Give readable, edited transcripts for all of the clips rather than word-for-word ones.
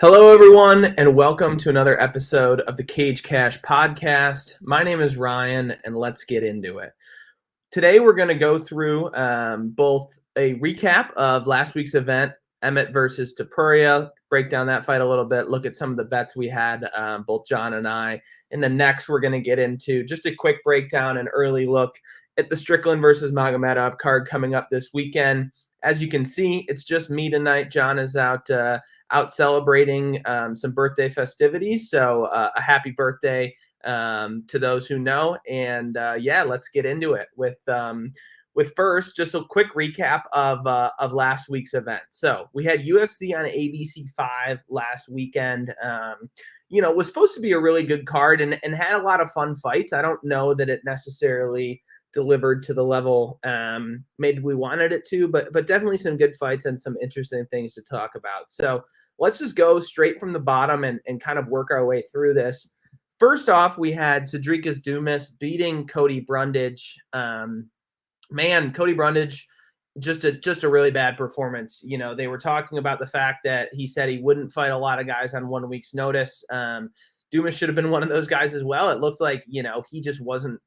Hello, everyone, and welcome to another episode of the Cage Cash podcast. My name is Ryan, and let's get into it. Today, we're going to go through both a recap of last week's event, Emmett versus Topuria, break down that fight a little bit, look at some of the bets we had, both John and I. And then next, we're going to get into just a quick breakdown and early look at the Strickland versus Magomedov card coming up this weekend. As you can see, it's just me tonight. John is out celebrating some birthday festivities. So a happy birthday to those who know. And yeah, let's get into it with first just a quick recap of last week's event. So we had UFC on ABC 5 last weekend. It was supposed to be a really good card and had a lot of fun fights. I don't know that it necessarily delivered to the level maybe we wanted it to, but definitely some good fights and some interesting things to talk about. So let's just go straight from the bottom and kind of work our way through this. First off, we had Cedrikas Dumas beating Cody Brundage. Cody Brundage, just a really bad performance. You know, they were talking about the fact that he said he wouldn't fight a lot of guys on 1 week's notice. Dumas should have been one of those guys as well. It looked like, he just wasn't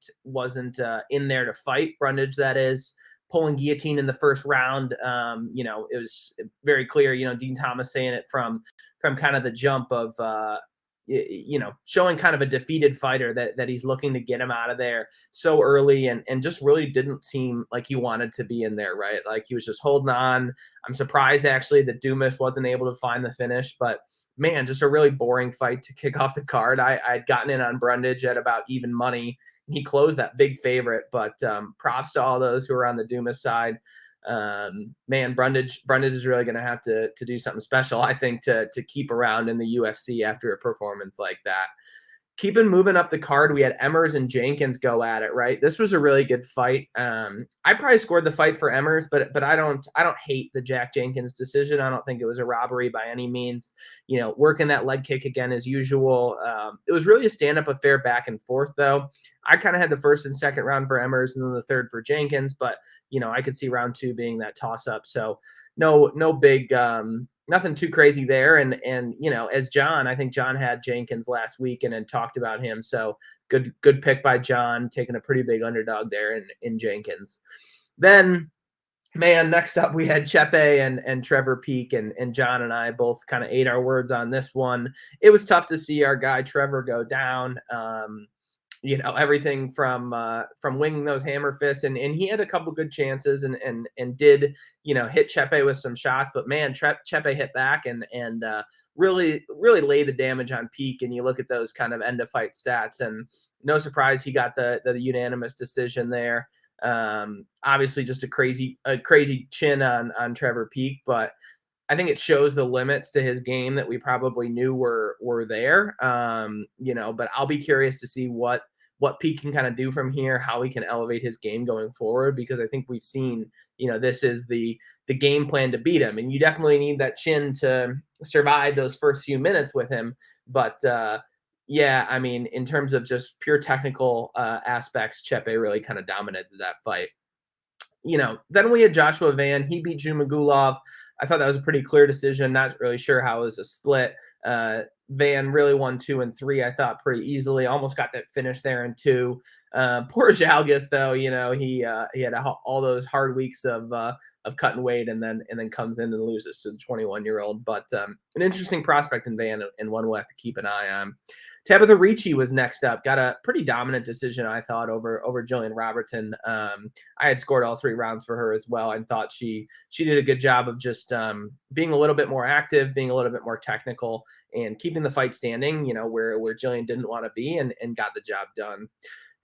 in there to fight. Brundage, that is, pulling guillotine in the first round. It was very clear, Dean Thomas saying it from kind of the jump of, showing kind of a defeated fighter that he's looking to get him out of there so early and just really didn't seem like he wanted to be in there, right? Like he was just holding on. I'm surprised actually that Dumas wasn't able to find the finish, but man, just a really boring fight to kick off the card. I'd gotten in on Brundage at about even money. He closed that big favorite, but props to all those who are on the Dumas side. Brundage is really going to have to do something special, I think, to keep around in the UFC after a performance like that. Keeping moving up the card, we had Emmers and Jenkins go at it, right? This was a really good fight. I probably scored the fight for Emmers, but I don't hate the Jack Jenkins decision. I don't think it was a robbery by any means. Working that leg kick again as usual. It was really a stand-up affair back and forth, though. I kind of had the first and second round for Emmers and then the third for Jenkins, but I could see round 2 being that toss-up. So no big nothing too crazy there. And as John, I think John had Jenkins last week and talked about him. So good pick by John, taking a pretty big underdog there in Jenkins. Then, next up we had Chepe and Trevor Peek, and John and I both kind of ate our words on this one. It was tough to see our guy Trevor go down. Everything from winging those hammer fists, and he had a couple good chances and did, hit Chepe with some shots, but man, Chepe hit back and really lay the damage on Peak. And you look at those kind of end of fight stats, and no surprise he got the unanimous decision there. Obviously just a crazy chin on Trevor Peak, but I think it shows the limits to his game that we probably knew were there. But I'll be curious to see what Pete can kind of do from here, how he can elevate his game going forward, because I think we've seen, this is the game plan to beat him. And you definitely need that chin to survive those first few minutes with him. But in terms of just pure technical aspects, Chepe really kind of dominated that fight. Then we had Joshua Van. He beat Jumagulov. I thought that was a pretty clear decision. Not really sure how it was a split. Van really won 2 and 3, I thought, pretty easily. Almost got that finish there in 2. Poor Zhalgas, though, he had all those hard weeks of cutting weight and then comes in and loses to the 21-year-old. But an interesting prospect in Van, and one we'll have to keep an eye on. Tabitha Ricci was next up. Got a pretty dominant decision, I thought, over Jillian Robertson. I had scored all 3 rounds for her as well, and thought she did a good job of just being a little bit more active, being a little bit more technical, and keeping the fight standing, where Jillian didn't want to be, and got the job done.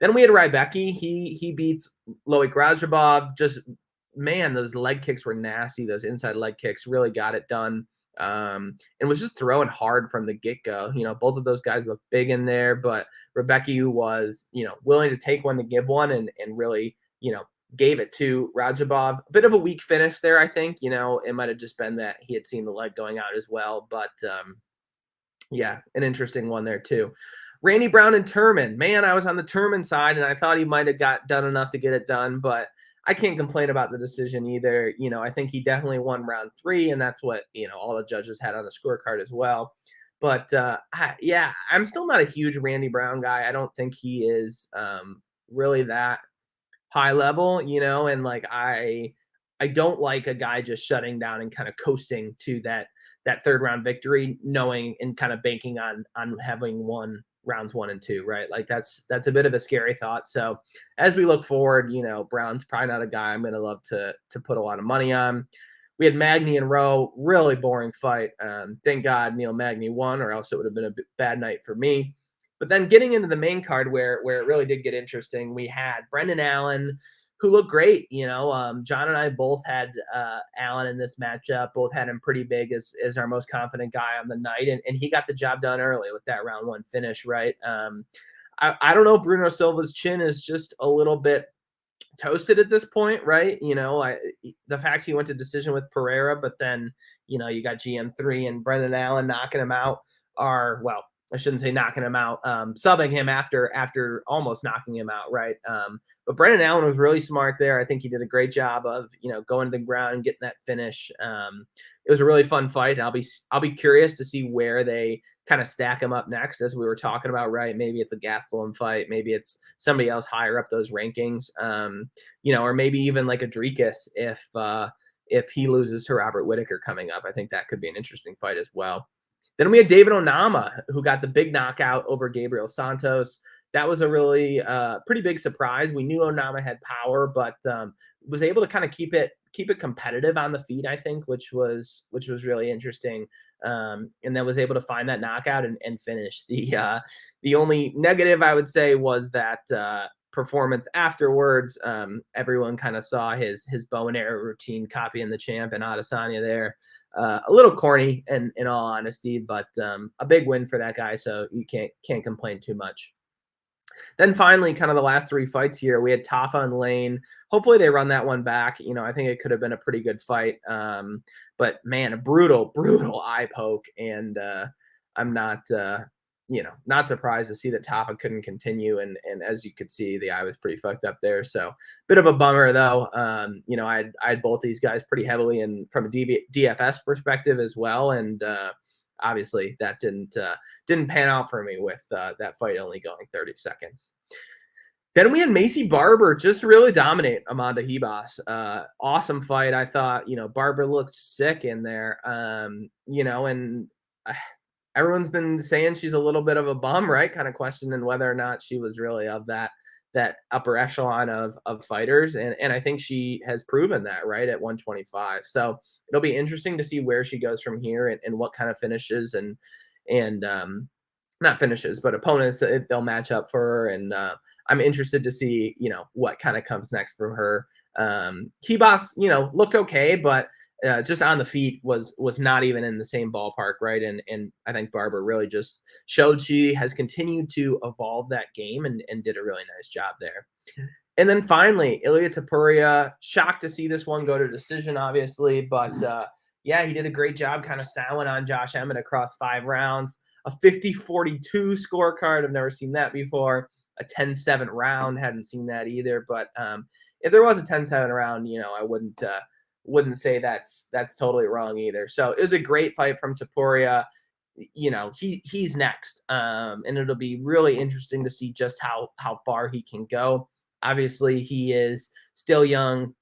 Then we had Rybecki. He beats Loic Rajabov. Just, man, those leg kicks were nasty. Those inside leg kicks really got it done. And was just throwing hard from the get-go. Both of those guys look big in there, but Rybecki was, willing to take one to give one, and really, gave it to Rajabov. A bit of a weak finish there, I think. It might have just been that he had seen the leg going out as well, but an interesting one there too. Randy Brown and Turman. Man, I was on the Turman side, and I thought he might have got done enough to get it done, but I can't complain about the decision either. I think he definitely won round 3, and that's what, all the judges had on the scorecard as well. But yeah, I'm still not a huge Randy Brown guy. I don't think he is really that high level, and like I don't like a guy just shutting down and kind of coasting to that third round victory, knowing and kind of banking on having won rounds 1 and 2, right? Like that's a bit of a scary thought. So as we look forward, Brown's probably not a guy I'm going to love to put a lot of money on. We had Magny and Rowe, really boring fight. Thank God Neil Magny won, or else it would have been a bad night for me. But then getting into the main card where it really did get interesting, we had Brendan Allen, who looked great. John and I both had Allen in this matchup, both had him pretty big as our most confident guy on the night, and he got the job done early with that round 1 finish, right? I don't know, Bruno Silva's chin is just a little bit toasted at this point, right? The fact he went to decision with Pereira, but then, you got GM3 and Brendan Allen knocking him out, well, I shouldn't say knocking him out, subbing him after almost knocking him out, right? But Brendan Allen was really smart there. I think he did a great job of, going to the ground and getting that finish. It was a really fun fight. And I'll be curious to see where they kind of stack him up next, as we were talking about, right? Maybe it's a Gastelum fight, maybe it's somebody else higher up those rankings, or maybe even like a Dricus if he loses to Robert Whittaker coming up. I think that could be an interesting fight as well. Then we had David Onama, who got the big knockout over Gabriel Santos. That was a really pretty big surprise. We knew Onama had power, but was able to kind of keep it competitive on the feet, I think, which was really interesting. And then was able to find that knockout and finish. The only negative I would say was that performance afterwards. Everyone kind of saw his bow and arrow routine copying the champ and Adesanya there. A little corny in all honesty, but a big win for that guy, so you can't complain too much. Then finally, kind of the last 3 fights here, we had Tafa and Lane. Hopefully they run that one back. I think it could have been a pretty good fight. But man, a brutal eye poke. And I'm not, not surprised to see that Tafa couldn't continue. And as you could see, the eye was pretty fucked up there. So bit of a bummer though. I had both these guys pretty heavily and from a DFS perspective as well. And obviously that didn't pan out for me with that fight only going 30 seconds. Then we had Macy Barber just really dominate Amanda Ribas. Awesome fight. I thought, Barber looked sick in there. And everyone's been saying she's a little bit of a bum, right? Kind of questioning whether or not she was really of that upper echelon of fighters. And I think she has proven that, right, at 125. So it'll be interesting to see where she goes from here and what kind of finishes and not finishes, but opponents that they'll match up for her. And I'm interested to see, what kind of comes next from her. Ribas, looked okay, but just on the feet was not even in the same ballpark, right? And I think Barber really just showed she has continued to evolve that game and did a really nice job there. And then finally, Ilia Topuria, shocked to see this one go to decision, obviously, but yeah, he did a great job kind of styling on Josh Emmett across 5 rounds. A 50-42 scorecard. I've never seen that before. A 10-7 round. Hadn't seen that either. But if there was a 10-7 round, I wouldn't say that's totally wrong either. So it was a great fight from Topuria. He's next. And it'll be really interesting to see just how far he can go. Obviously, he is still young,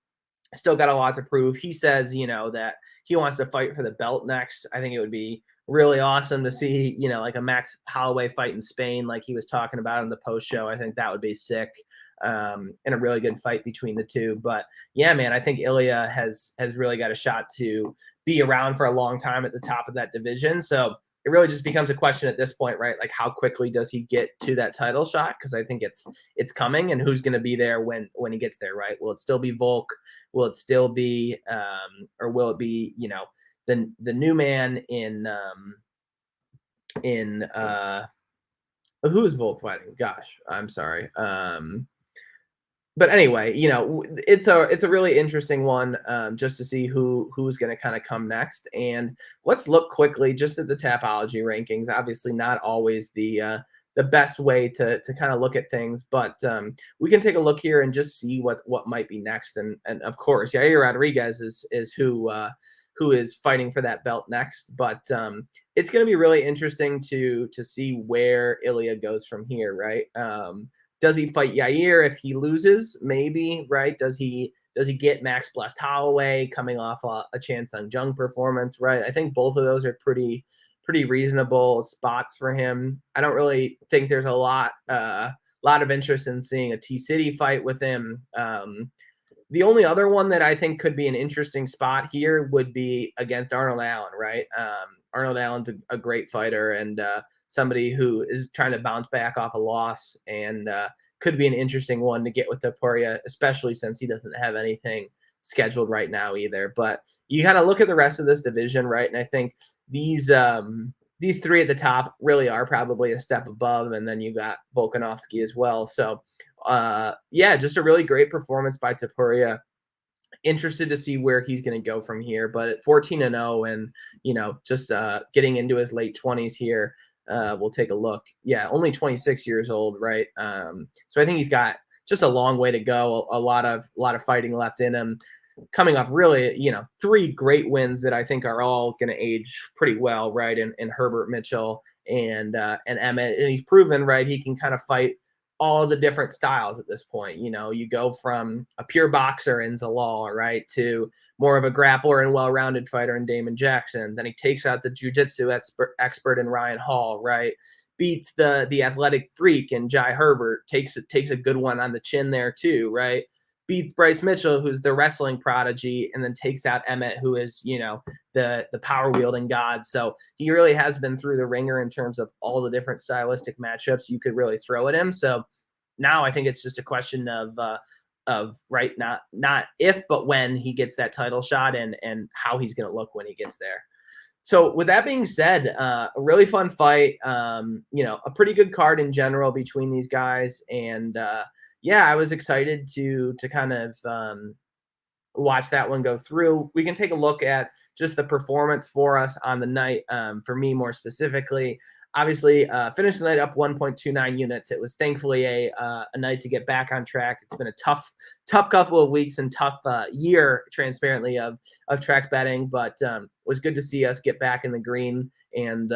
still got a lot to prove. He says, that he wants to fight for the belt next. I think it would be really awesome to see, like a Max Holloway fight in Spain, like he was talking about in the post show. I think that would be sick. And a really good fight between the two. But yeah, man, I think Ilia has really got a shot to be around for a long time at the top of that division. So it really just becomes a question at this point, right? Like how quickly does he get to that title shot? Because I think it's coming, and who's going to be there when he gets there, right? Will it still be Volk? Will it still be, or will it be, the new man in who is Volk fighting? Gosh, I'm sorry. But anyway, it's a really interesting one, just to see who's going to kind of come next. And let's look quickly just at the Tapology rankings. Obviously, not always the the best way to kind of look at things. But we can take a look here and just see what might be next. And of course, Yair Rodriguez is who is fighting for that belt next. But it's going to be really interesting to see where Ilya goes from here, right? Does he fight Yair if he loses? Maybe, right? Does he get Max Blessed Holloway coming off a Chan Sung Jung performance, right? I think both of those are pretty reasonable spots for him. I don't really think there's a lot of interest in seeing a T City fight with him. The only other one that I think could be an interesting spot here would be against Arnold Allen, right? Arnold Allen's a great fighter and somebody who is trying to bounce back off a loss and could be an interesting one to get with Topuria, especially since he doesn't have anything scheduled right now either. But you got to look at the rest of this division, right? And I think these three at the top really are probably a step above, and then you got Volkanovski as well. So yeah, just a really great performance by Topuria. Interested to see where he's going to go from here, but at 14-0 and just getting into his late 20s here, we'll take a look. Yeah, only 26 years old, right? So I think he's got just a long way to go. A lot of fighting left in him. Coming off really, 3 great wins that I think are all going to age pretty well, right? And Herbert Mitchell and Emmett, and he's proven, right, he can kind of fight all the different styles at this point. You go from a pure boxer in Zalal, right, to more of a grappler and well-rounded fighter in Damon Jackson. Then he takes out the jiu-jitsu expert in Ryan Hall, right? Beats the athletic freak in Jai Herbert, takes a good one on the chin there too, right? Beats Bryce Mitchell, who's the wrestling prodigy, and then takes out Emmett, who is, the power wielding god. So he really has been through the ringer in terms of all the different stylistic matchups you could really throw at him. So now I think it's just a question of right, not if, but when he gets that title shot and how he's going to look when he gets there. So with that being said, a really fun fight, a pretty good card in general between these guys. And yeah, I was excited to kind of watch that one go through. We can take a look at just the performance for us on the night. For me, more specifically, obviously, finished the night up 1.29 units. It was thankfully a night to get back on track. It's been a tough couple of weeks and tough year, transparently, of track betting, but it was good to see us get back in the green and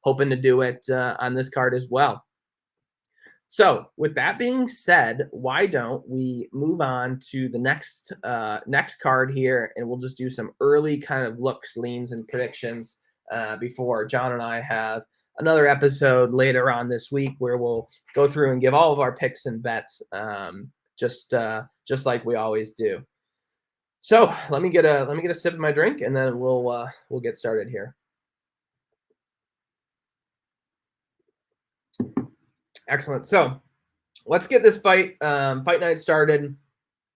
hoping to do it on this card as well. So with that being said, why don't we move on to the next card here, and we'll just do some early kind of looks, leans, and predictions before John and I have another episode later on this week where we'll go through and give all of our picks and bets, just like we always do. So let me get a sip of my drink, and then we'll get started here. Excellent. So let's get this fight night started.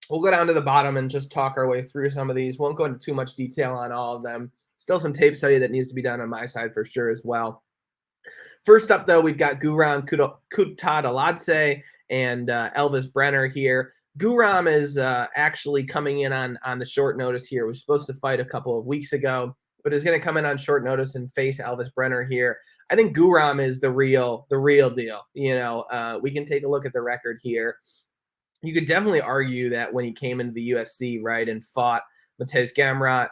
We'll go down to the bottom and just talk our way through some of these. Won't go into too much detail on all of them. Still some tape study that needs to be done on my side for sure as well. First up, though, we've got Guram Kutadaladze and Elvis Brenner here. Guram is actually coming in on the short notice here. Was supposed to fight a couple of weeks ago, but is going to come in on short notice and face Elvis Brenner here. I think Guram is the real deal. We can take a look at the record here. You could definitely argue that when he came into the UFC, right, and fought Mateusz Gamrot,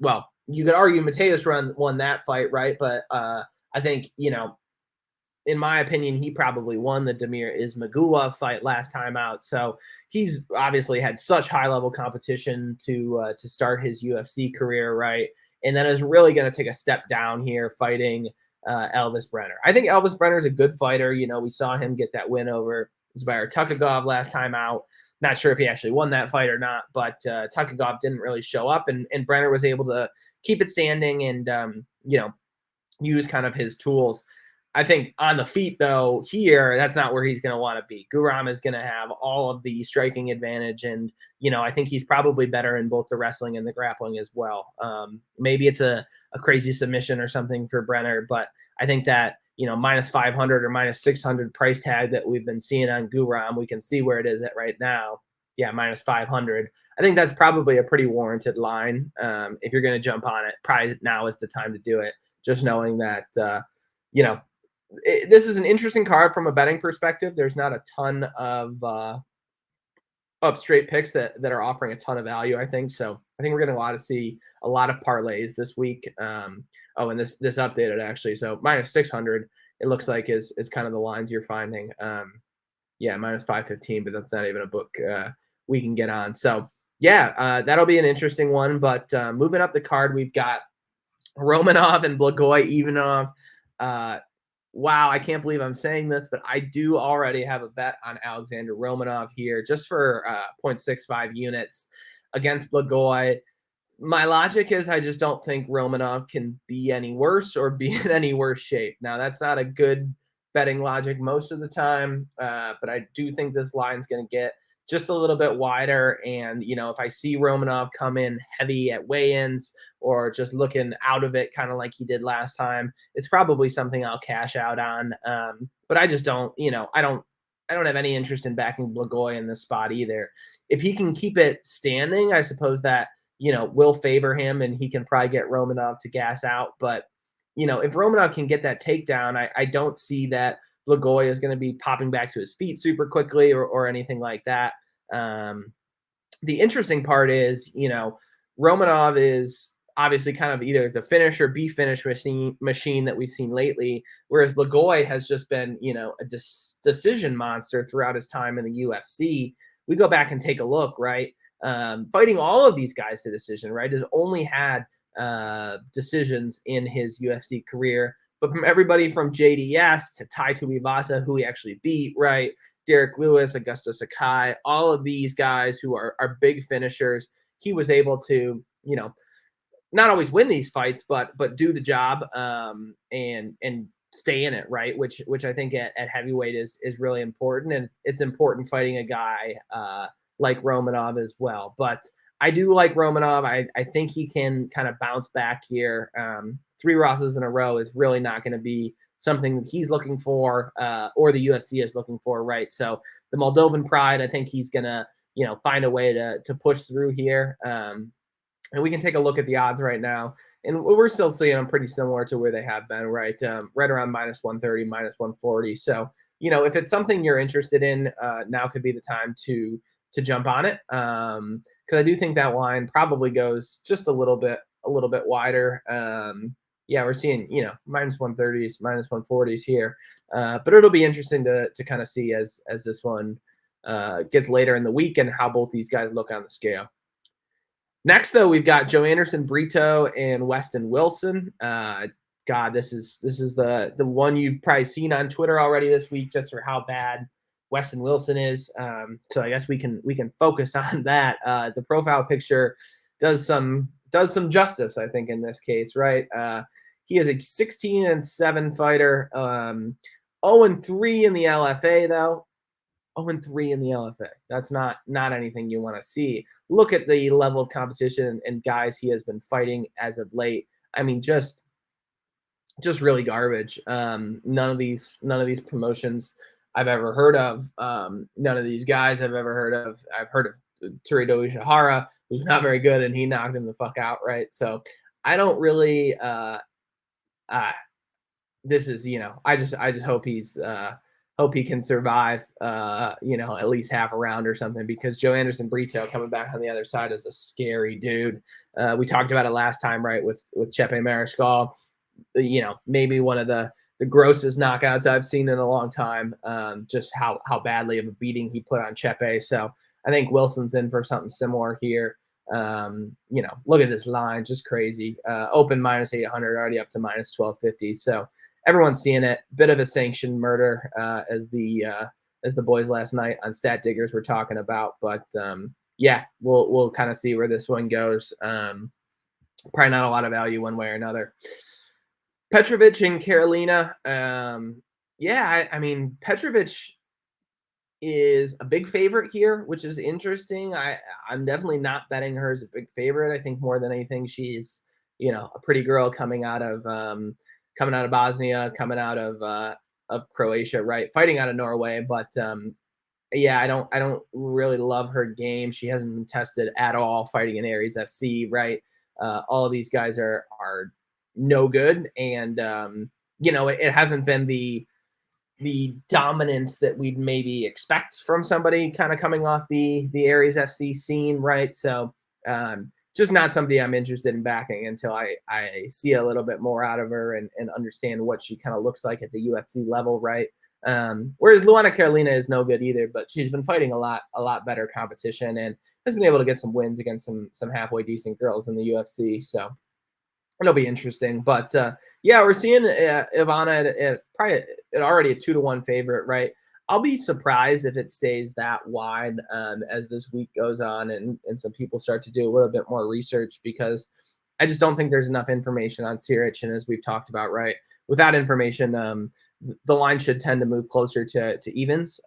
well, you could argue Mateusz won that fight, right? But I think, in my opinion, he probably won the Damir Ismagulov fight last time out. So he's obviously had such high-level competition to start his UFC career, right? And then is really going to take a step down here fighting Elvis Brenner. I think Elvis Brenner is a good fighter. We saw him get that win over Zbair Tukhugov last time out. Not sure if he actually won that fight or not, but Tukhugov didn't really show up, and Brenner was able to keep it standing and, use kind of his tools. I think on the feet, though, here, that's not where he's going to want to be. Guram is going to have all of the striking advantage, and, I think he's probably better in both the wrestling and the grappling as well. Maybe it's a crazy submission or something for Brenner, but I think that, minus 500 or minus 600 price tag that we've been seeing on Guram, we can see where it is at right now. Yeah, minus 500. I think that's probably a pretty warranted line. If you're going to jump on it, probably now is the time to do it. Just knowing that, this is an interesting card from a betting perspective. There's not a ton of straight picks that are offering a ton of value, I think. So I think we're going to see a lot of parlays this week. And this updated actually. So minus 600, it looks like is kind of the lines you're finding. Yeah, minus 515, but that's not even a book we can get on. So yeah, that'll be an interesting one. But moving up the card, we've got Romanov and Blagoy Ivanov. Wow, I can't believe I'm saying this, but I do already have a bet on Alexander Romanov here just for 0.65 units against Blagoy. My logic is I just don't think Romanov can be any worse or be in any worse shape. Now, that's not a good betting logic most of the time, but I do think this line's going to get just a little bit wider. And, if I see Romanov come in heavy at weigh-ins or just looking out of it kind of like he did last time, it's probably something I'll cash out on. But I just don't, I don't have any interest in backing Blagoy in this spot either. If he can keep it standing, I suppose that will favor him and he can probably get Romanov to gas out. But, if Romanov can get that takedown, I don't see that Blagoy is going to be popping back to his feet super quickly or anything like that. The interesting part is, Romanov is obviously kind of either the finish or be finish machine that we've seen lately, whereas Blagoy has just been, a decision monster throughout his time in the UFC. We go back and take a look, right? Fighting all of these guys to decision, right? Has only had decisions in his UFC career, but from everybody from JDS to Tai Tuivasa, who he actually beat, right? Derek Lewis, Augusto Sakai, all of these guys who are big finishers, he was able to, not always win these fights, but do the job and stay in it, right? Which I think at heavyweight is really important, and it's important fighting a guy like Romanov as well. But I do like Romanov. I think he can kind of bounce back here. 3 losses in a row is really not going to be something that he's looking for or the UFC is looking for, right? So the Moldovan pride, I think he's going to, find a way to push through here. And we can take a look at the odds right now. And we're still seeing them pretty similar to where they have been, right? Right around minus 130, minus 140. So, if it's something you're interested in, now could be the time to jump on it. Because I do think that line probably goes just a little bit wider. Yeah, we're seeing, minus 130s, minus 140s here. But it'll be interesting to kind of see as this one gets later in the week and how both these guys look on the scale. Next, though, we've got Joe Anderson Brito and Weston Wilson. God, this is the one you've probably seen on Twitter already this week, just for how bad Weston Wilson is. So I guess we can focus on that. The profile picture does some justice, I think, in this case, right? He is a 16-7 fighter, 0-3 in the LFA, though. 0-3 in the LFA. That's not anything you want to see. Look at the level of competition and guys he has been fighting as of late. I mean, just really garbage. None of these promotions I've ever heard of. None of these guys I've ever heard of. I've heard of Topuria Ishihara, who's not very good, and he knocked him the fuck out, right? So I don't really. This is, I just hope he's. Hope he can survive, at least half a round or something, because Joe Anderson Brito coming back on the other side is a scary dude. We talked about it last time, right, with Chepe Mariscal. Maybe one of the grossest knockouts I've seen in a long time. Just how badly of a beating he put on Chepe. So I think Wilson's in for something similar here. Look at this line, just crazy. Open minus 800, already up to minus 1250. So everyone's seeing it. Bit of a sanctioned murder, as the boys last night on Stat Diggers were talking about. But yeah, we'll kind of see where this one goes. Probably not a lot of value one way or another. Petrovic and Carolina. Yeah, I mean, Petrovic is a big favorite here, which is interesting. I'm definitely not betting her as a big favorite. I think more than anything, she's a pretty girl coming out of Bosnia, coming out of Croatia, right? Fighting out of Norway, but yeah, I don't really love her game. She hasn't been tested at all fighting in Aries FC, right? All of these guys are no good, and it hasn't been the dominance that we'd maybe expect from somebody kind of coming off the Aries FC scene, right? So just not somebody I'm interested in backing until I see a little bit more out of her and understand what she kind of looks like at the UFC level, right? Whereas Luana Carolina is no good either, but she's been fighting a lot better competition and has been able to get some wins against some halfway decent girls in the UFC. So it'll be interesting. But yeah, we're seeing Ivana at probably at already a 2-1 favorite, right? I'll be surprised if it stays that wide as this week goes on and some people start to do a little bit more research, because I just don't think there's enough information on Siric. And as we've talked about, right, without information, the line should tend to move closer to evens,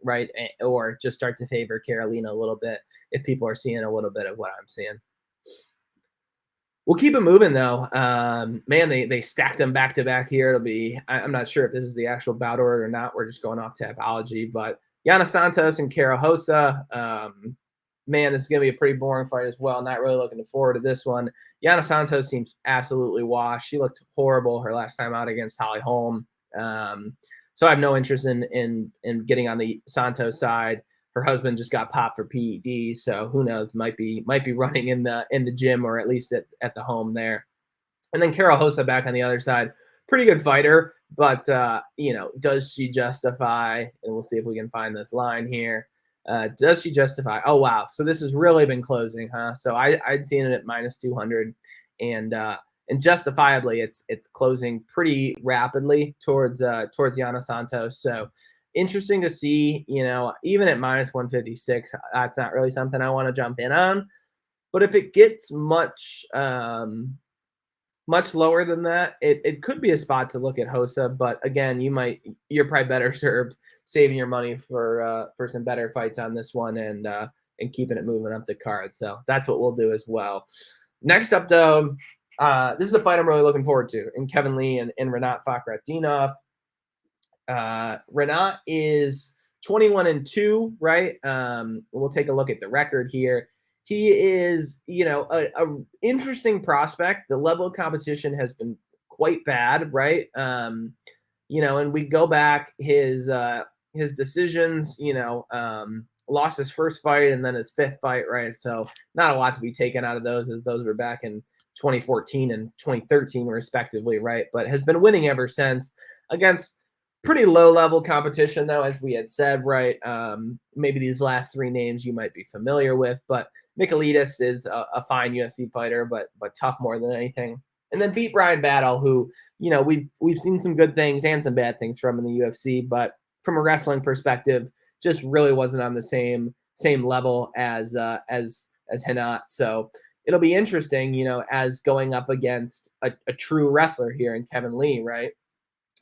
right, or just start to favor Carolina a little bit if people are seeing a little bit of what I'm seeing. We'll keep it moving though. Man, they stacked them back to back here. It'll be, I'm not sure if this is the actual bout order or not. We're just going off Tapology, but Yana Santos and Cara Hosa. Man, this is going to be a pretty boring fight as well. Not really looking forward to this one. Yana Santos seems absolutely washed. She looked horrible her last time out against Holly Holm. So I have no interest in getting on the Santos side. Her husband just got popped for PED, so who knows? Might be running in the gym, or at least at the home there. And then Carol Hosa back on the other side, pretty good fighter, but does she justify? And we'll see if we can find this line here. Does she justify? Oh wow! So this has really been closing, huh? So I'd seen it at -200, and justifiably, it's closing pretty rapidly towards Yana Santos. So interesting to see, even at -156, that's not really something I want to jump in on. But if it gets much lower than that, it could be a spot to look at Hosa. But again, you're probably better served saving your money for some better fights on this one and keeping it moving up the card. So that's what we'll do as well. Next up, though, this is a fight I'm really looking forward to, in Kevin Lee and Rinat Fakhretdinov. Rinat is 21-2, right? We'll take a look at the record here. He is, a interesting prospect. The level of competition has been quite bad, right? And we go back, his decisions, lost his first fight and then his fifth fight, right? So not a lot to be taken out of those, as those were back in 2014 and 2013 respectively, right? But has been winning ever since against pretty low-level competition, though, as we had said, right? Maybe these last three names you might be familiar with, but Michailidis is a fine UFC fighter, but tough more than anything. And then beat Brian Battle, who, we've seen some good things and some bad things from in the UFC, but from a wrestling perspective, just really wasn't on the same level as Rinat. So it'll be interesting, as going up against a true wrestler here in Kevin Lee, right?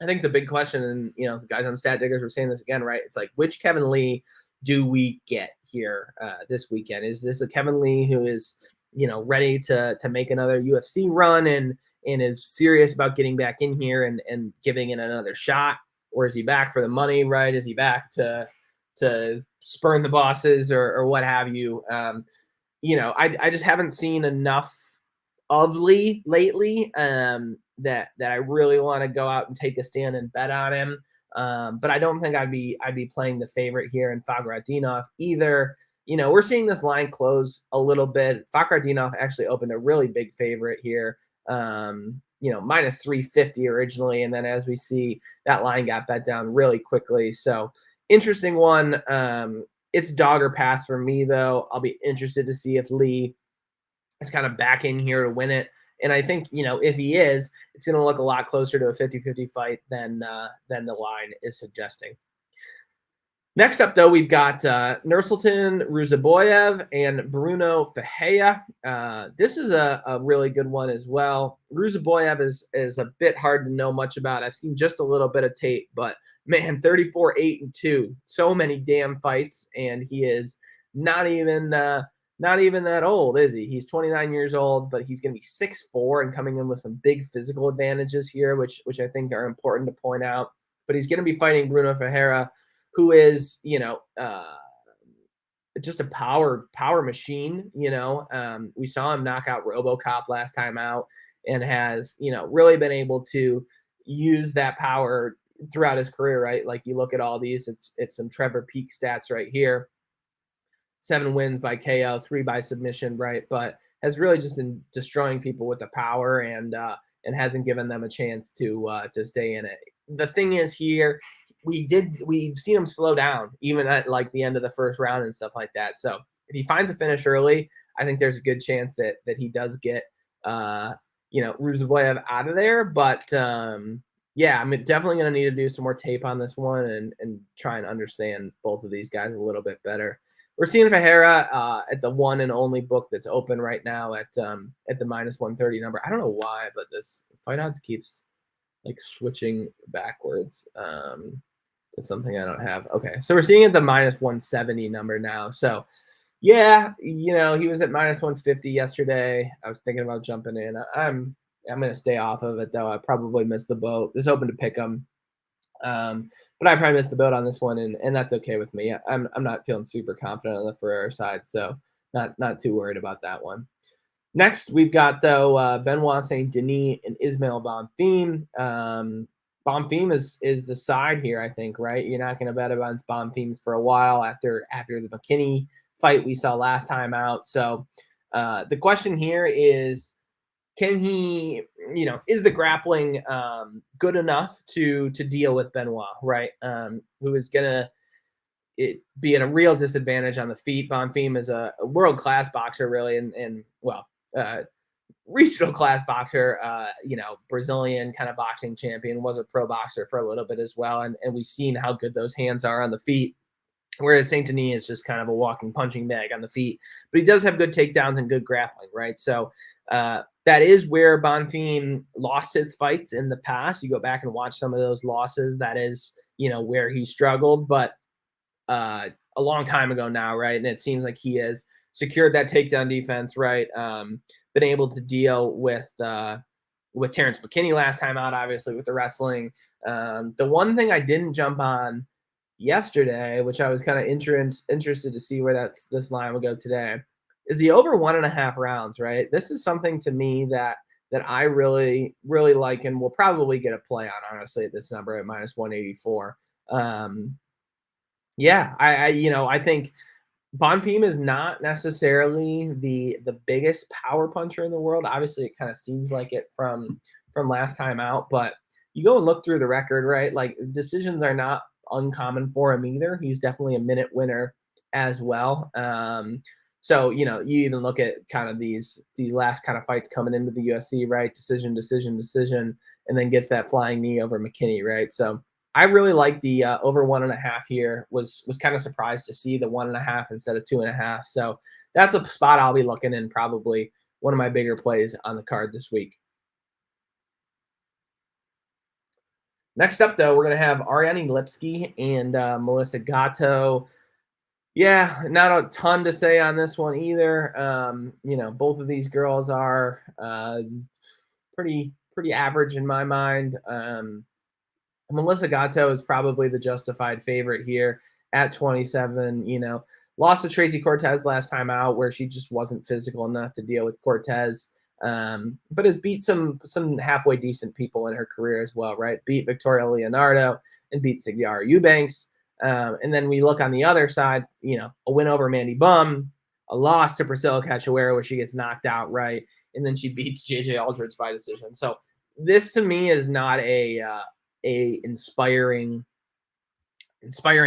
I think the big question, and the guys on Stat Diggers were saying this again, right? It's like, which Kevin Lee do we get here this weekend? Is this a Kevin Lee who is, ready to make another UFC run and is serious about getting back in here and giving it another shot, or is he back for the money, right? Is he back to spurn the bosses or what have you? I just haven't seen enough of Lee lately that I really want to go out and take a stand and bet on him. But I don't think I'd be playing the favorite here in Fakhretdinov either. We're seeing this line close a little bit. Fakhretdinov actually opened a really big favorite here. -350 originally, and then as we see, that line got bet down really quickly. So interesting one. It's dog or pass for me, though. I'll be interested to see if Lee is kind of back in here to win it. And I think, if he is, it's going to look a lot closer to a 50-50 fight than the line is suggesting. Next up, though, we've got Nursultan Ruziboyev and Bruno Ferreira. This is a really good one as well. Ruziboyev is a bit hard to know much about. I've seen just a little bit of tape, but man, 34-8-2, so many damn fights, and he is not even that old, is he? He's 29 years old, but he's going to be 6'4" and coming in with some big physical advantages here, which I think are important to point out. But he's going to be fighting Bruno Ferreira, who is, just a power machine. We saw him knock out RoboCop last time out and has, really been able to, use that power throughout his career, right? Like you look at all these, it's some Trevor Peak stats right here. 7 wins by KO, 3 by submission, right? But has really just been destroying people with the power and hasn't given them a chance to stay in it. The thing is here, we've seen him slow down even at like the end of the first round and stuff like that. So if he finds a finish early, I think there's a good chance that he does get Ruziboyev out of there. But yeah, I'm definitely going to need to do some more tape on this one and try and understand both of these guys a little bit better. We're seeing Ferreira at the one and only book that's open right now at the -130 number. I don't know why, but this fight odds keeps like switching backwards to something I don't have. Okay, so we're seeing at the -170 number now. So yeah, he was at -150 yesterday. I was thinking about jumping in. I'm going to stay off of it though. I probably missed the boat. This open to pick 'em. But I probably missed the boat on this one, and that's okay with me. I'm not feeling super confident on the Ferrer side, so not too worried about that one. Next, we've got though Benoit Saint Denis and Ismail Bonfim. Bonfim is the side here, I think, right? You're not going to bet against Bonfim's for a while after the McKinney fight we saw last time out. So the question here is, can he, is the grappling good enough to deal with Benoit, right? Who is going to be at a real disadvantage on the feet. Bonfim is a world-class boxer, really, and regional class boxer, Brazilian kind of boxing champion, was a pro boxer for a little bit as well. And we've seen how good those hands are on the feet. Whereas Saint Denis is just kind of a walking punching bag on the feet, but he does have good takedowns and good grappling, right? So that is where Bonfim lost his fights in the past. You go back and watch some of those losses. That is, where he struggled, but a long time ago now, right? And it seems like he has secured that takedown defense, right? Been able to deal with Terrence McKinney last time out, obviously with the wrestling. The one thing I didn't jump on yesterday, which I was kind of interested to see where this line would go today, is the over 1.5 rounds, right? This is something to me that I really, really like and will probably get a play on, honestly, at this number at -184. Yeah, I think Bonfim is not necessarily the biggest power puncher in the world. Obviously, it kind of seems like it from last time out, but you go and look through the record, right? Like decisions are not uncommon for him either. He's definitely a minute winner as well. So you even look at kind of these last kind of fights coming into the UFC, right? Decision, and then gets that flying knee over McKinney, right? So I really like the over 1.5 here. Was kind of surprised to see the 1.5 instead of 2.5. So that's a spot I'll be looking in, probably one of my bigger plays on the card this week. Next up, though, we're going to have Ariane Lipski and Melissa Gatto. Yeah, not a ton to say on this one either. Both of these girls are pretty average in my mind. Melissa Gatto is probably the justified favorite here at 27. Lost to Tracy Cortez last time out, where she just wasn't physical enough to deal with Cortez. But has beat some halfway decent people in her career as well, right? Beat Victoria Leonardo and beat Siggyara Eubanks. And then we look on the other side, a win over Mandy Bum, a loss to Priscilla Cachoeira where she gets knocked out, right? And then she beats JJ Aldridge by decision. So this to me is not a inspiring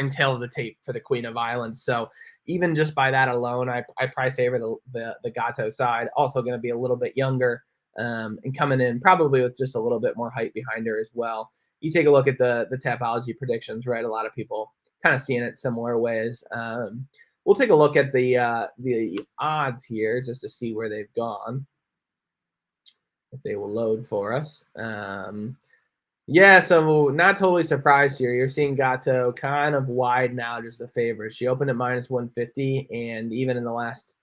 tale of the tape for the Queen of Violence. So even just by that alone, I probably favor the Gatto side. Also going to be a little bit younger and coming in probably with just a little bit more height behind her as well. You take a look at the Tapology predictions, right? A lot of people kind of seeing it similar ways. We'll take a look at the odds here just to see where they've gone, if they will load for us. Yeah, so not totally surprised here. You're seeing Gatto kind of wide now, just the favorite. She opened at -150, and even in the last,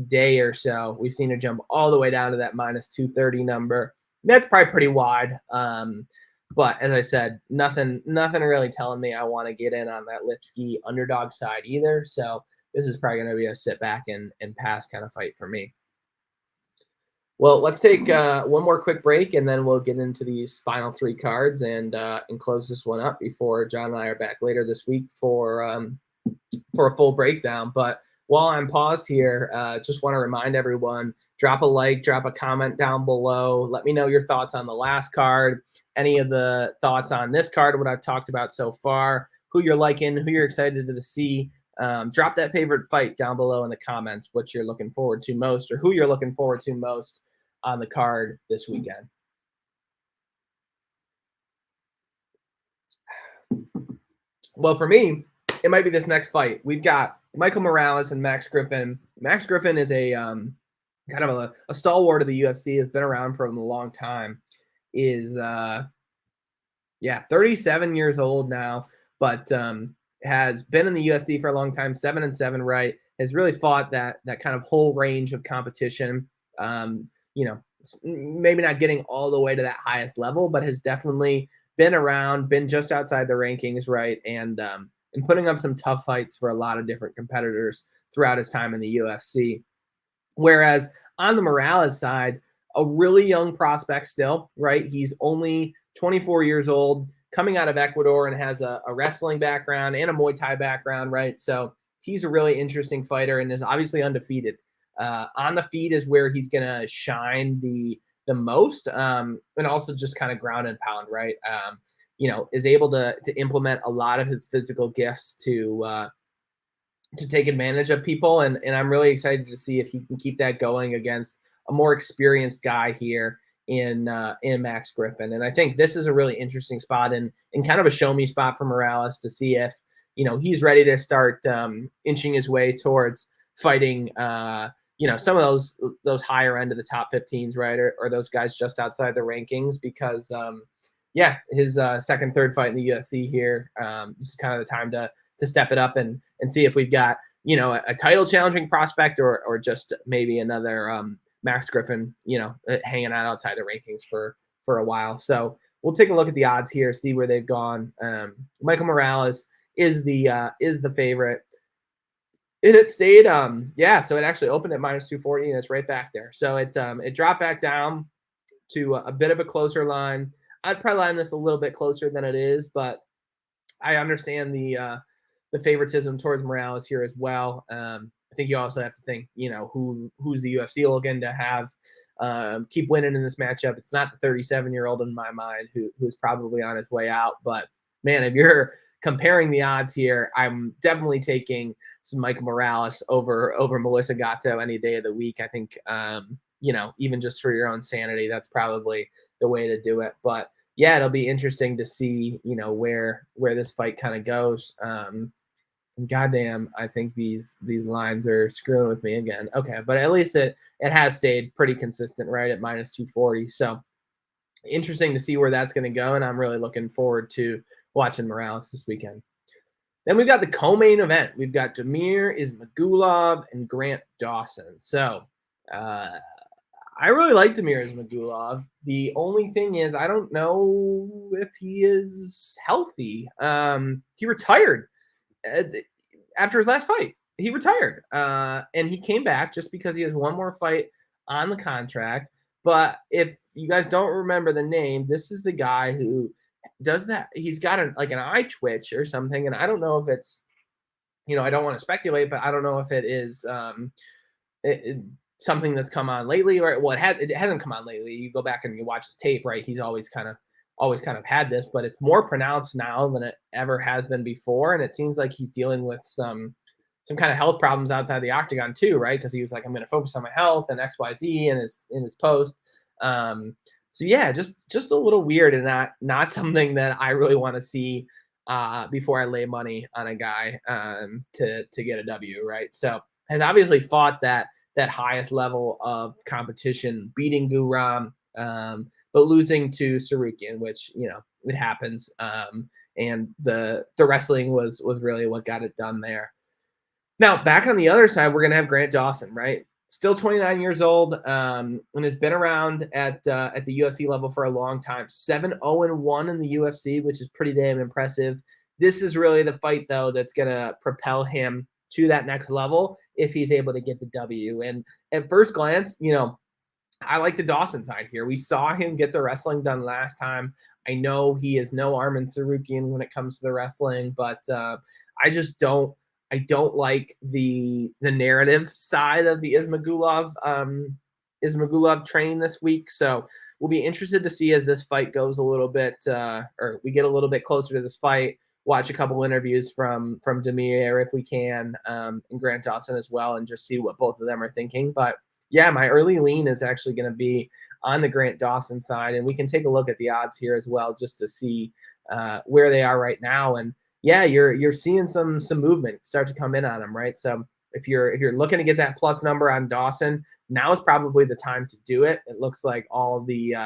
day or so, we've seen her jump all the way down to that -230 number. That's probably pretty wide. But as I said, nothing really telling me I want to get in on that Lipski underdog side either. So this is probably going to be a sit back and pass kind of fight for me. Well, let's take one more quick break, and then we'll get into these final three cards and close this one up before John and I are back later this week for a full breakdown. But while I'm paused here, just want to remind everyone, drop a like, drop a comment down below. Let me know your thoughts on the last card, any of the thoughts on this card, what I've talked about so far, who you're liking, who you're excited to see. Drop that favorite fight down below in the comments, what you're looking forward to most or who you're looking forward to most on the card this weekend. Well, for me, it might be this next fight. We've got Michael Morales and Max Griffin. Max Griffin is a kind of a stalwart of the UFC, has been around for a long time, is 37 years old now, but has been in the UFC for a long time, 7-7, right? Has really fought that kind of whole range of competition. Maybe not getting all the way to that highest level, but has definitely been around, been just outside the rankings, right? And putting up some tough fights for a lot of different competitors throughout his time in the UFC. Whereas on the Morales side, a really young prospect still, right? He's only 24 years old, coming out of Ecuador, and has a wrestling background and a Muay Thai background, right? So he's a really interesting fighter and is obviously undefeated. On the feet is where he's going to shine the most, and also just kind of ground and pound, right? Is able to implement a lot of his physical gifts to take advantage of people, and I'm really excited to see if he can keep that going against a more experienced guy here in Max Griffin. And I think this is a really interesting spot and kind of a show me spot for Morales to see if he's ready to start inching his way towards fighting some of those higher end of the top 15s, right, or those guys just outside the rankings, because his second, third fight in the UFC here, this is kind of the time to step it up and see if we've got a title challenging prospect or just maybe another Max Griffin hanging out outside the rankings for a while. So we'll take a look at the odds here, see where they've gone. Michael Morales is the favorite. And it stayed, so it actually opened at -240 and it's right back there. So it dropped back down to a bit of a closer line. I'd probably line this a little bit closer than it is, but I understand the favoritism towards Morales here as well. I think you also have to think, who's the UFC looking to have keep winning in this matchup. It's not the 37-year-old in my mind who's probably on his way out. But man, if you're comparing the odds here, I'm definitely taking some Michael Morales over Melissa Gatto any day of the week. I think even just for your own sanity, that's probably the way to do it. But yeah, it'll be interesting to see, where this fight kind of goes. Goddamn, I think these lines are screwing with me again. Okay, but at least it has stayed pretty consistent, right, at -240. So interesting to see where that's going to go, and I'm really looking forward to watching Morales this weekend. Then we've got the co-main event. We've got Damir Ismagulov and Grant Dawson. So I really like Damir Ismagulov. The only thing is I don't know if he is healthy. He retired after his last fight. He retired, and he came back just because he has one more fight on the contract. But if you guys don't remember the name, this is the guy who does that. He's got an eye twitch or something, and I don't know if it's, I don't want to speculate, but I don't know if it is something that's come on lately, right? Well, it hasn't come on lately. You go back and you watch his tape, right? He's always kind of had this, but it's more pronounced now than it ever has been before. And it seems like he's dealing with some kind of health problems outside the octagon too, right? Because he was like, I'm going to focus on my health and XYZ in his post. So yeah, just a little weird and not something that I really want to see before I lay money on a guy to get a W, right? So has obviously fought that highest level of competition, beating Guram, but losing to Sarukian, which it happens. And the wrestling was really what got it done there. Now back on the other side, we're gonna have Grant Dawson, right? Still 29 years old, and has been around at the UFC level for a long time. 7-0-1 in the UFC, which is pretty damn impressive. This is really the fight, though, that's gonna propel him to that next level if he's able to get the W. And at first glance, I like the Dawson side here. We saw him get the wrestling done last time. I know he is no Armin Sarukian when it comes to the wrestling, but I just don't. I don't like the narrative side of the Ismagulov train this week. So we'll be interested to see as this fight goes a little bit, or we get a little bit closer to this fight. Watch a couple interviews from Demir if we can, and Grant Dawson as well, and just see what both of them are thinking. But yeah, my early lean is actually going to be on the Grant Dawson side, and we can take a look at the odds here as well, just to see where they are right now. And yeah, you're seeing some movement start to come in on them, right? So if you're looking to get that plus number on Dawson, now is probably the time to do it. It looks like all the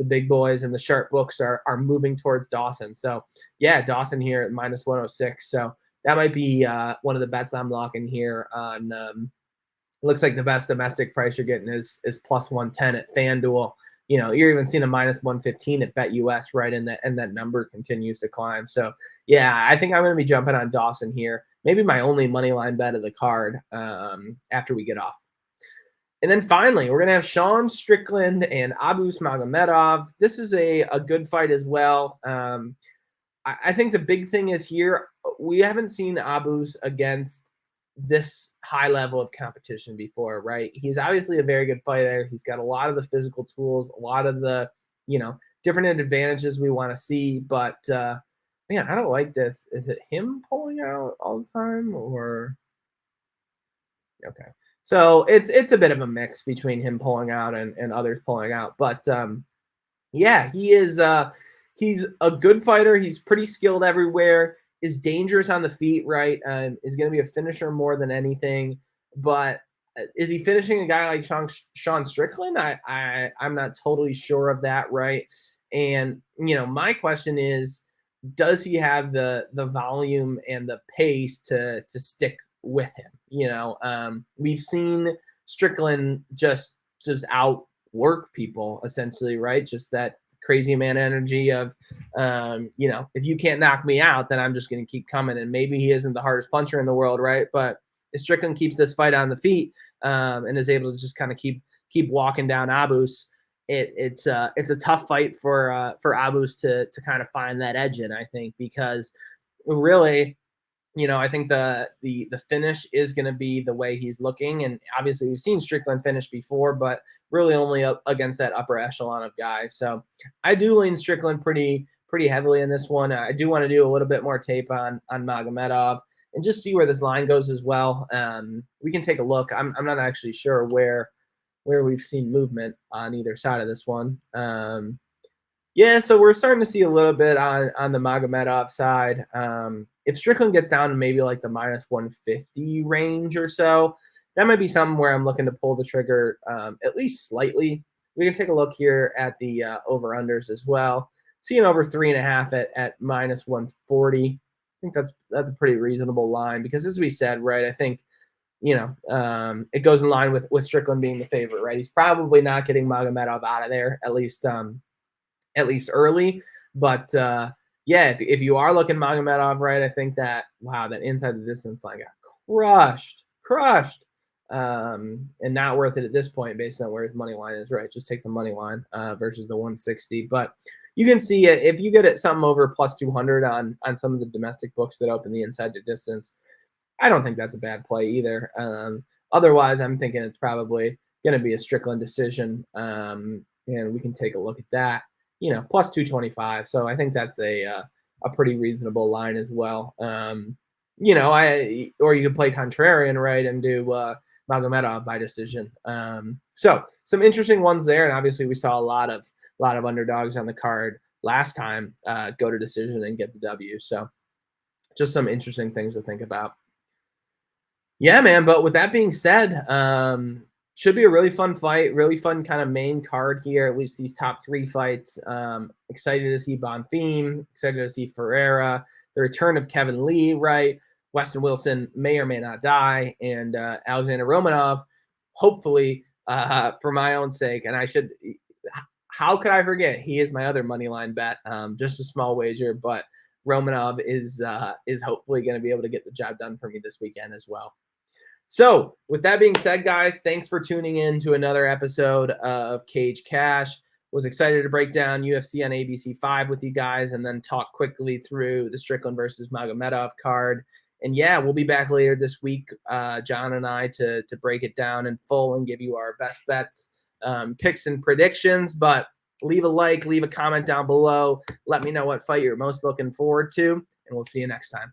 big boys and the sharp books are moving towards Dawson. So yeah, Dawson here at minus 106. So that might be one of the bets I'm locking here on. Looks like the best domestic price you're getting is plus 110 at FanDuel. You know, you're even seeing a minus 115 at BetUS, right? And that number continues to climb. So yeah, I think I'm going to be jumping on Dawson here. Maybe my only money line bet of the card after we get off. And then finally, we're going to have Sean Strickland and Abus Magomedov. This is a good fight as well. I think the big thing is here, we haven't seen Abus against this high level of competition before, right? He's obviously a very good fighter. He's got a lot of the physical tools, a lot of the, different advantages we want to see. But man, I don't like this. Is it him pulling out all the time or? Okay. So it's a bit of a mix between him pulling out and others pulling out. But yeah, he's a good fighter. He's pretty skilled everywhere. Is dangerous on the feet, right? Is going to be a finisher more than anything. But is he finishing a guy like Sean Strickland? I'm not totally sure of that, right? And my question is, does he have the volume and the pace to stick with him? We've seen Strickland just outwork people essentially, right? Just that crazy man energy of, if you can't knock me out, then I'm just going to keep coming. And maybe he isn't the hardest puncher in the world, right? But if Strickland keeps this fight on the feet and is able to just kind of keep walking down Abus, it's a tough fight for Abus to kind of find that edge in, I think, because really, I think the finish is going to be the way he's looking. And obviously we've seen Strickland finish before, but really only up against that upper echelon of guys. So I do lean Strickland pretty heavily in this one. I do want to do a little bit more tape on Magomedov and just see where this line goes as well. We can take a look. I'm not actually sure where we've seen movement on either side of this one. Yeah, so we're starting to see a little bit on the Magomedov side. If Strickland gets down to maybe like the minus 150 range or so, that might be something where I'm looking to pull the trigger at least slightly. We can take a look here at the over-unders as well. Seeing over 3.5 at minus 140. I think that's a pretty reasonable line because, as we said, right, I think, it goes in line with Strickland being the favorite, right? He's probably not getting Magomedov out of there, at least early. But yeah, if you are looking Magomedov, right, I think that inside the distance line got crushed, and not worth it at this point based on where his money line is, right? Just take the money line versus the 160. But you can see it if you get it something over plus 200 on some of the domestic books that open the inside the distance. I don't think that's a bad play either. Otherwise, I'm thinking it's probably going to be a Strickland decision, and we can take a look at that. Plus 225. So I think that's a pretty reasonable line as well. Or you could play contrarian, right, and do Magomedov by decision. So some interesting ones there, and obviously we saw a lot of underdogs on the card last time go to decision and get the W. So just some interesting things to think about. Yeah, man. But with that being said, should be a really fun fight, really fun kind of main card here, at least these top 3 fights. Excited to see Bonfim, excited to see Ferreira, the return of Kevin Lee, right? Weston Wilson may or may not die, and Alexander Romanov, hopefully, for my own sake. And how could I forget? He is my other money line bet, just a small wager, but Romanov is hopefully going to be able to get the job done for me this weekend as well. So with that being said, guys, thanks for tuning in to another episode of Cage Cash. Was excited to break down UFC on ABC 5 with you guys and then talk quickly through the Strickland versus Magomedov card. And yeah, we'll be back later this week, John and I, to break it down in full and give you our best bets, picks, and predictions. But leave a like, leave a comment down below. Let me know what fight you're most looking forward to, and we'll see you next time.